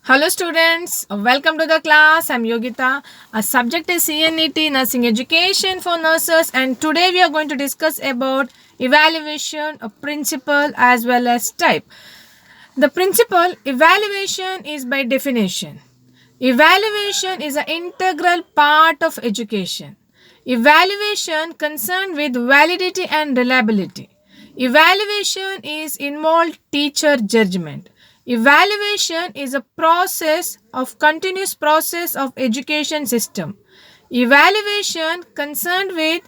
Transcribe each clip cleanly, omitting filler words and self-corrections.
Hello students, welcome to the class. I'm Yogita. Our subject is CNET Nursing Education for Nurses, and today we are going to discuss about evaluation, a principle as well as type. The principle evaluation is by definition. Evaluation is an integral part of education. Evaluation concerned with validity and reliability. Evaluation is involved teacher judgment. Evaluation is a process of continuous process of education system. Evaluation concerned with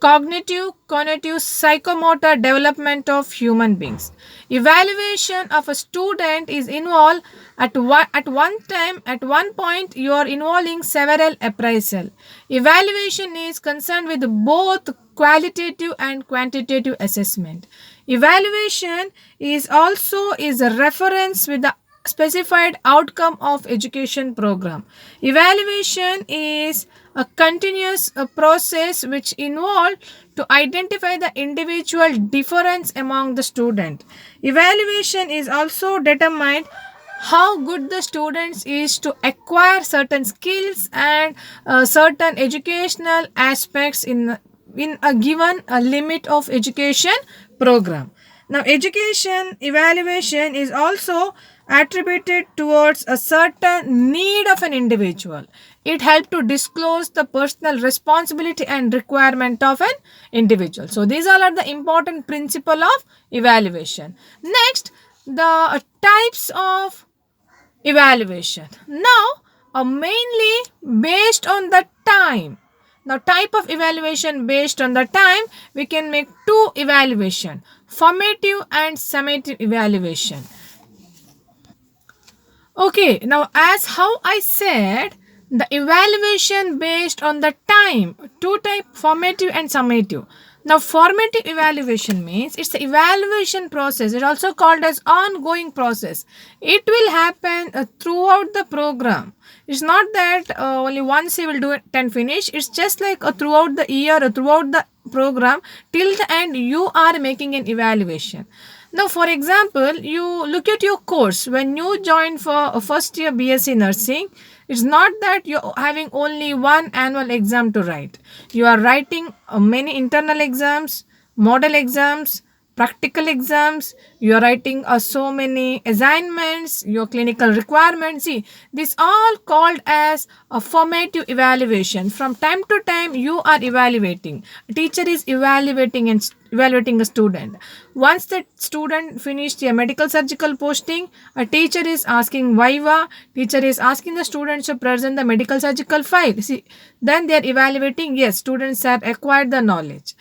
cognitive, psychomotor development of human beings. Evaluation of a student is involved at one point you are involving several appraisal. Evaluation is concerned with both qualitative and quantitative assessment. Evaluation is a reference with the specified outcome of education program. Evaluation is a continuous process which involved to identify the individual difference among the student. Evaluation is also determined how good the students is to acquire certain skills and certain educational aspects in a given limit of education program. Now, education evaluation is also attributed towards a certain need of an individual. It helps to disclose the personal responsibility and requirement of an individual. So, these all are the important principle of evaluation. Next, the types of evaluation. Now, mainly based on the time. Now, type of evaluation based on the time, we can make two evaluation, formative and summative evaluation. Okay, now as how I said, the evaluation based on the time, two type, formative and summative. Now, formative evaluation means it's the evaluation process. It's also called as ongoing process. It will happen throughout the program. It's not that only once you will do it and finish. It's just like throughout the year or throughout the program till the end you are making an evaluation. Now, for example, you look at your course when you join for a first year BSc nursing. It's not that you're having only one annual exam to write. You are writing many internal exams, model exams, practical exams. You are writing so many assignments, your clinical requirements. See, this all called as a formative evaluation. From time to time, you are evaluating. A teacher is evaluating a student. Once the student finished their medical surgical posting, a teacher is asking viva. Teacher is asking the students to present the medical surgical file. See, then they are evaluating. Yes, students have acquired the knowledge.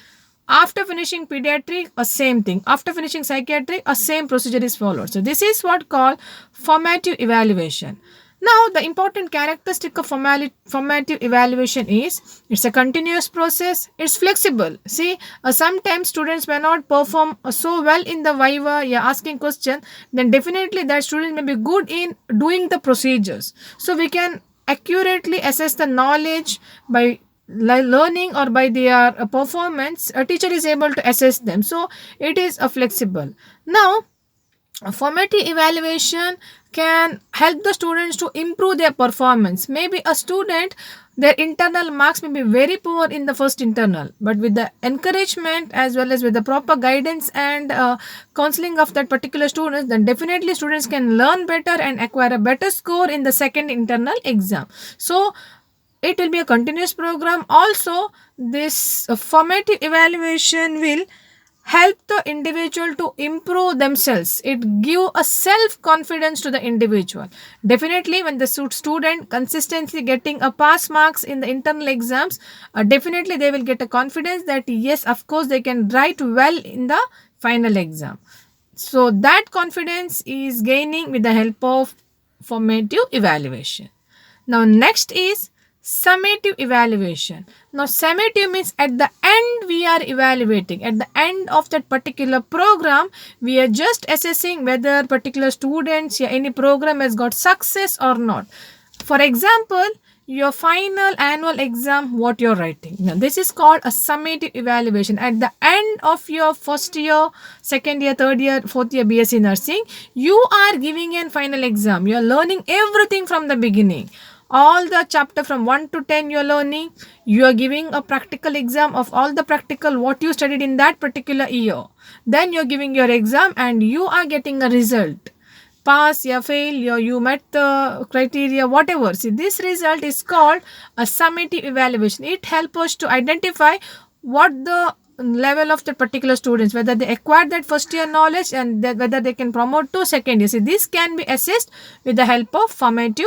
After finishing pediatric, a same thing. After finishing psychiatric, a same procedure is followed. So this is what called formative evaluation. Now, the important characteristic of formative evaluation is it's a continuous process. It's flexible. See, sometimes students may not perform so well in the viva. You're asking question, then definitely that student may be good in doing the procedures. So we can accurately assess the knowledge by learning or by their performance. A teacher is able to assess them, so it is a flexible. Now, a formative evaluation can help the students to improve their performance. Maybe a student, their internal marks may be very poor in the first internal, but with the encouragement as well as with the proper guidance and counseling of that particular students, then definitely students can learn better and acquire a better score in the second internal exam. So it will be a continuous program. Also, this formative evaluation will help the individual to improve themselves. It give a self confidence to the individual. Definitely when the student consistently getting a pass marks in the internal exams, definitely they will get a confidence that yes, of course they can write well in the final exam. So that confidence is gaining with the help of formative evaluation. Now, next is summative evaluation. Now, summative means at the end we are evaluating. At the end of that particular program, we are just assessing whether particular students or any program has got success or not. For example, your final annual exam what you're writing. Now this is called a summative evaluation. At the end of your first year, second year, third year, fourth year BSc nursing, you are giving a final exam. You are learning everything from the beginning. All the chapter from 1 to 10 you're learning. You are giving a practical exam of all the practical what you studied in that particular year. Then you're giving your exam and you are getting a result. Pass, ya fail, you met the criteria, whatever. See, this result is called a summative evaluation. It helps us to identify what the level of the particular students, whether they acquired that first year knowledge and whether they can promote to second year. See, this can be assessed with the help of summative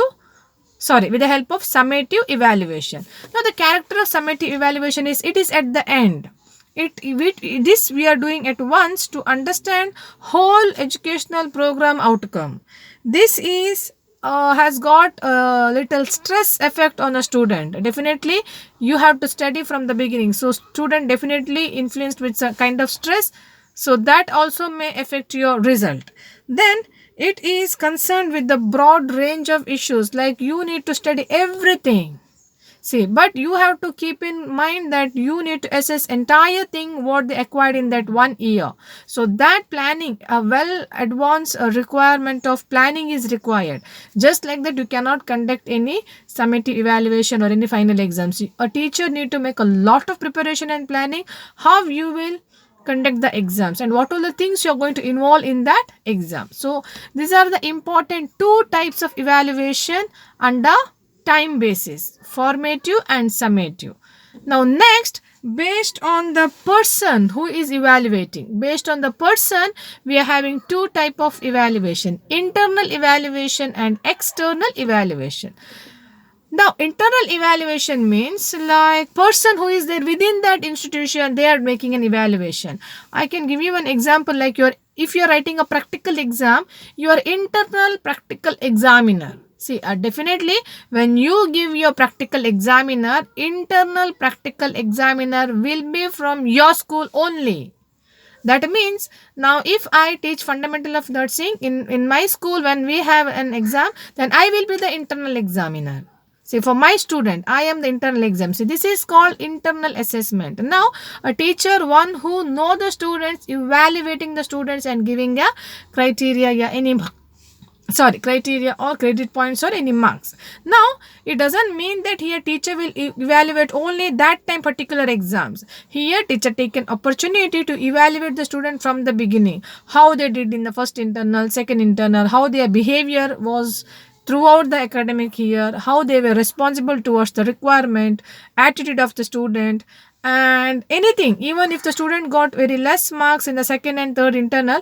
evaluation. Now, the character of summative evaluation is it is at the end. This we are doing at once to understand whole educational program outcome. This is has got a little stress effect on a student. Definitely you have to study from the beginning, so student definitely influenced with some kind of stress, so that also may affect your result. Then it is concerned with the broad range of issues, like you need to study everything. See, but you have to keep in mind that you need to assess entire thing what they acquired in that 1 year. So that planning, a well advanced requirement of planning is required. Just like that, you cannot conduct any summative evaluation or any final exams. A teacher need to make a lot of preparation and planning how you will conduct the exams and what are the things you're going to involve in that exam. So these are the important two types of evaluation under time basis, formative and summative. Now next, based on the person who is evaluating, based on the person, we are having two type of evaluation, internal evaluation and external evaluation. Now internal evaluation means like person who is there within that institution, they are making an evaluation. I can give you an example, like if you are writing a practical exam, your internal practical examiner. See, definitely when you give your practical examiner, internal practical examiner will be from your school only. That means now if I teach fundamental of nursing in my school, when we have an exam, then I will be the internal examiner. See, for my student, I am the internal exam. See, this is called internal assessment. Now, a teacher, one who know the students, evaluating the students and giving a criteria, criteria or credit points or any marks. Now it doesn't mean that here teacher will evaluate only that time particular exams. Here teacher take an opportunity to evaluate the student from the beginning, how they did in the first internal, second internal, how their behavior was throughout the academic year, how they were responsible towards the requirement, attitude of the student, and anything. Even if the student got very less marks in the second and third internal,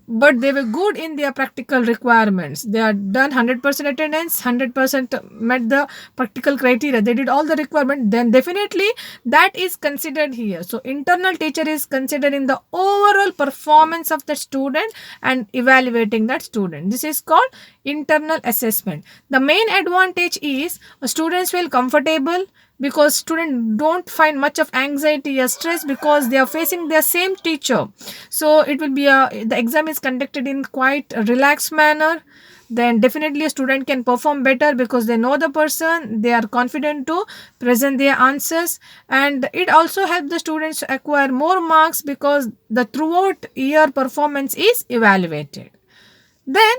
but they were good in their practical requirements, they had done 100% attendance, 100% met the practical criteria, they did all the requirement, then definitely that is considered here. So internal teacher is considered in the overall performance of the student and evaluating that student. This is called internal assessment. The main advantage is students feel comfortable, because students don't find much of anxiety or stress because they are facing their same teacher. So it will be the exam is conducted in quite a relaxed manner. Then definitely a student can perform better because they know the person, they are confident to present their answers, and it also helps the students to acquire more marks because the throughout year performance is evaluated. Then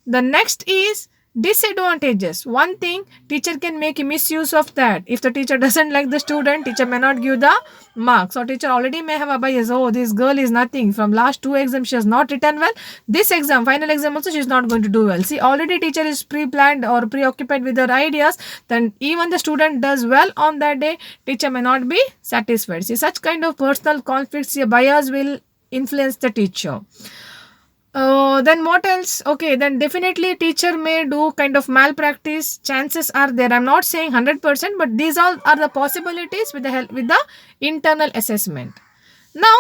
the next is disadvantages. One thing, teacher can make a misuse of that. If the teacher doesn't like the student, teacher may not give the marks, or teacher already may have a bias. Oh, this girl is nothing, from last 2 exams she has not written well, this exam, final exam also she is not going to do well. See, already teacher is pre-planned or preoccupied with her ideas, then even the student does well on that day, teacher may not be satisfied. See, such kind of personal conflicts, your bias will influence the teacher. Then what else? Okay, then definitely teacher may do kind of malpractice. Chances are there. I'm not saying 100%, but these all are the possibilities with the help with the internal assessment. Now,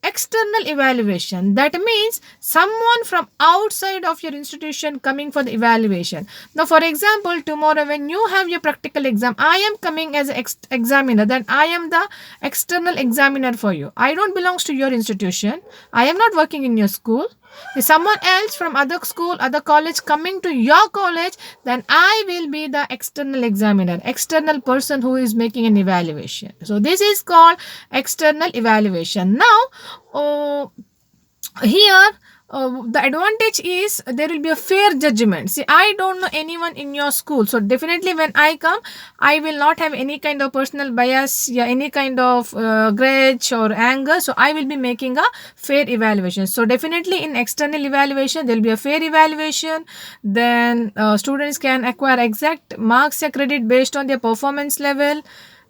external evaluation. That means someone from outside of your institution coming for the evaluation. Now, for example, tomorrow when you have your practical exam, I am coming as an examiner. Then I am the external examiner for you. I don't belong to your institution. I am not working in your school. If someone else from other school, other college coming to your college, then I will be the external examiner, external person who is making an evaluation. So this is called external evaluation. Now, here the advantage is there will be a fair judgment. See, I don't know anyone in your school, so definitely when I come, I will not have any kind of personal bias, yeah, any kind of grudge or anger. So I will be making a fair evaluation. So definitely in external evaluation there will be a fair evaluation. Then students can acquire exact marks or credit based on their performance level.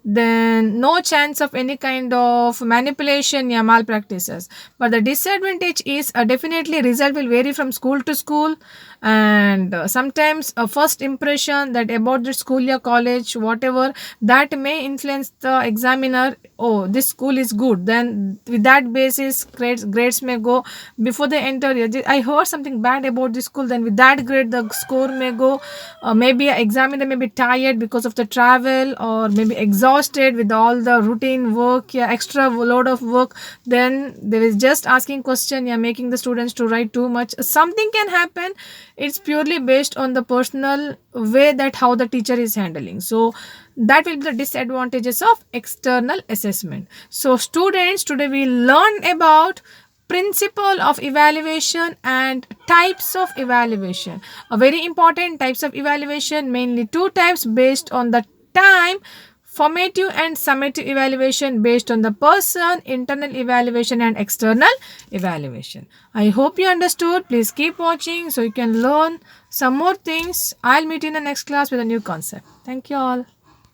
Then no chance of any kind of manipulation or malpractices. But the disadvantage is definitely result will vary from school to school, and sometimes a first impression that about the school or college, whatever, that may influence the examiner. Oh, this school is good, then with that basis grades may go before they enter. I heard something bad about this school, then with that grade the score may go. Maybe an examiner may be tired because of the travel, or maybe exhausted with all the routine work, yeah, extra load of work. Then there is just asking question, yeah, making the students to write too much. Something can happen. It's purely based on the personal way that how the teacher is handling. So that will be the disadvantages of external assessment. So students, today we learn about principle of evaluation and types of evaluation. A very important types of evaluation, mainly two types based on the time: formative and summative evaluation based on the person, internal evaluation and external evaluation. I hope you understood. Please keep watching so you can learn some more things. I'll meet you in the next class with a new concept. Thank you all.